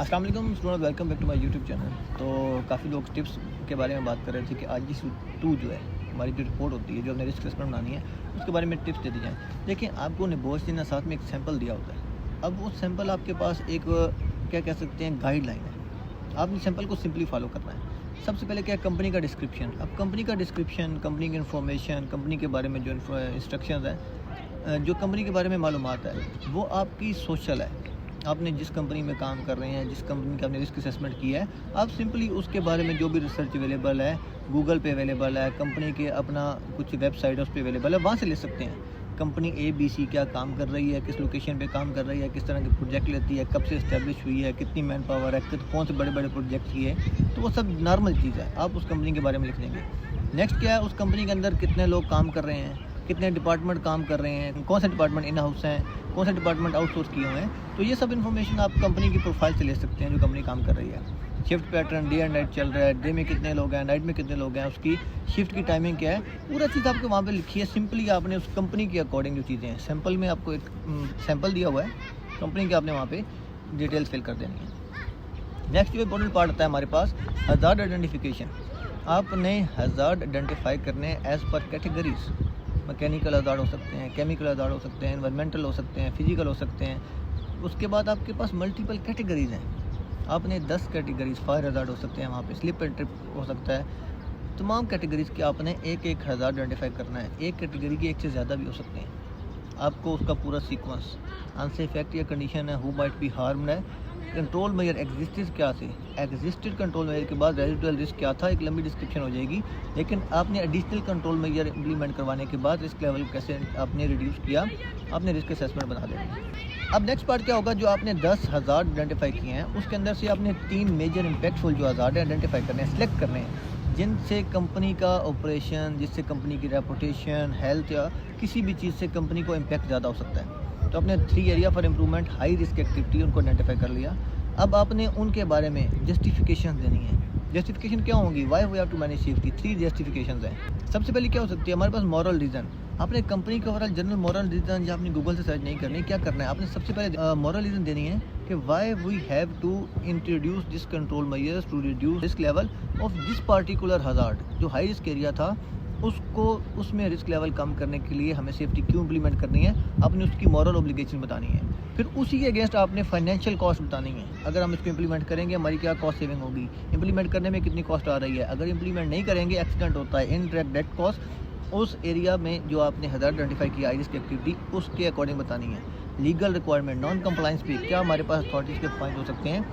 अस्सलाम वालेकुम student, welcome back to my YouTube channel. तो काफ़ी लोग टिप्स के बारे में बात कर रहे थे कि IGC2 जो है हमारी जो रिपोर्ट होती है, जो हमने रिस्क असेसमेंट बनानी है, उसके बारे में टिप्स दे दी जाएँ। देखिए, आपको निबोश ने साथ में एक सैंपल दिया होता है। अब वो सैंपल आपके पास एक क्या कह सकते हैं गाइडलाइन है। आपने सैंपल को सिंपली फॉलो करना है। सबसे पहले क्या है, कंपनी का डिस्क्रिप्शन। अब कंपनी का डिस्क्रिप्शन, कंपनी की इन्फॉर्मेशन, कंपनी के बारे में जो इंस्ट्रक्शंस हैं, जो कंपनी के बारे में मालूमात है, वो आपकी सोशल है। आपने जिस कंपनी में काम कर रहे हैं, जिस कंपनी का आपने रिस्क असेसमेंट किया है, आप सिंपली उसके बारे में जो भी रिसर्च अवेलेबल है, गूगल पे अवेलेबल है, कंपनी के अपना कुछ वेबसाइट है उस पर अवेलेबल है, वहाँ से ले सकते हैं। कंपनी ABC क्या काम कर रही है, किस लोकेशन पे काम कर रही है, किस तरह के प्रोजेक्ट लेती है, कब से इस्टेब्लिश हुई है, कितनी मैन पावर है, कौन से बड़े बड़े प्रोजेक्ट किए, तो वो सब नॉर्मल चीज़ है। आप उस कंपनी के बारे में लिख देंगे। नेक्स्ट क्या है, उस कंपनी के अंदर कितने लोग काम कर रहे हैं, कितने डिपार्टमेंट काम कर रहे हैं, कौन से डिपार्टमेंट इन हाउस हैं, कौन से डिपार्टमेंट आउटसोर्स किए हुए हैं। तो ये सब इन्फॉर्मेशन आप कंपनी की प्रोफाइल से ले सकते हैं, जो कंपनी काम कर रही है। Shift pattern, day and night चल रहा है, डे में कितने लोग हैं, नाइट में कितने लोग हैं, उसकी शिफ्ट की टाइमिंग क्या है, पूरा चीज़ आपको वहाँ पे लिखी है। सिंपली आपने उस कंपनी के अकॉर्डिंग जो चीज़ें हैं, सैंपल में आपको एक सैंपल दिया हुआ है कंपनी के, आपने वहाँ पे डिटेल्स फिल कर देनी है। नेक्स्ट जो इंपॉर्टेंट पार्ट आता है हमारे पास, हज़ार्ड आइडेंटिफिकेशन। आपने हज़ार्ड आइडेंटिफाई करने as per categories. Mechanical hazard हो सकते हैं, केमिकल हज़ार्ड हो सकते हैं, एनवायरमेंटल हो सकते हैं, फिजिकल हो सकते हैं। उसके बाद आपके पास मल्टीपल कैटेगरीज़ हैं। आपने 10 कैटेगरीज, फायर हज़ार्ड हो सकते हैं, वहाँ पे स्लिप एंड ट्रिप हो सकता है। तमाम कैटेगरीज़ के आपने एक एक हज़ार्ड आइडेंटिफाई करना है। एक कैटेगरी की एक से ज़्यादा भी हो सकते हैं। आपको उसका पूरा सीक्वेंस, अनसेफ एक्ट या कंडीशन है, हु माइट बी हार्म्ड है, कंट्रोल मेजर एग्जिस्टेड क्या थे, एग्जिस्टेड कंट्रोल मेजर के बाद रेजिडुअल रिस्क क्या था, एक लंबी डिस्क्रिप्शन हो जाएगी। लेकिन आपने एडिशनल कंट्रोल मेजर इम्प्लीमेंट करवाने के बाद रिस्क लेवल कैसे आपने रिड्यूस किया, आपने रिस्क असेसमेंट बना देना। अब नेक्स्ट पार्ट क्या होगा, जो आपने 10 हज़ार्ड आइडेंटिफाई किए हैं, उसके अंदर से आपने 3 मेजर इम्पैक्टफुल जो हज़ार्ड आइडेंटिफाई करने हैं, सेलेक्ट करने हैं, जिनसे कंपनी का ऑपरेशन, जिससे कंपनी की रेपुटेशन, हेल्थ या किसी भी चीज़ से कंपनी को इम्पैक्ट ज़्यादा हो सकता है। तो आपने 3 area for improvement, high risk activity, उनको आइडेंटिफाई कर लिया। अब आपने उनके बारे में जस्टिफिकेशन देनी है। जस्टिफिकेशन क्या होंगी, why we have to manage safety, 3 justification हैं। सबसे पहले क्या हो सकती है, हमारे पास मॉरल रीज़न। आपने कंपनी का ओवरऑल जनरल मॉरल रीज़न, या आपने गूगल से सर्च नहीं करनी, क्या करना है, आपने सबसे पहले मॉरल रीज़न देनी है कि why we have to introduce this control measures to reduce risk level of this particular hazard. जो हाई रिस्क एरिया था, उसको, उसमें रिस्क लेवल कम करने के लिए हमें सेफ्टी क्यों इम्प्लीमेंट करनी है, आपने उसकी मॉरल ऑब्लिगेशन बतानी है। फिर उसी के अगेंस्ट आपने फाइनेंशियल कॉस्ट बतानी है। अगर हम इसको इम्प्लीमेंट करेंगे, हमारी क्या कॉस्ट सेविंग होगी, इम्प्लीमेंट करने में कितनी कॉस्ट आ रही है, अगर इम्प्लीमेंट नहीं करेंगे एक्सीडेंट होता है, इनडायरेक्ट डायरेक्ट कॉस्ट, उस एरिया में जो आपने हज़ार्ड आइडेंटिफाई किया हाई रिस्क एक्टिविटी, उसके अकॉर्डिंग बतानी है। लीगल रिक्वायरमेंट, नॉन कंप्लाइंस पे क्या हमारे पास अथॉरिटीज़ के पॉइंट हो सकते हैं,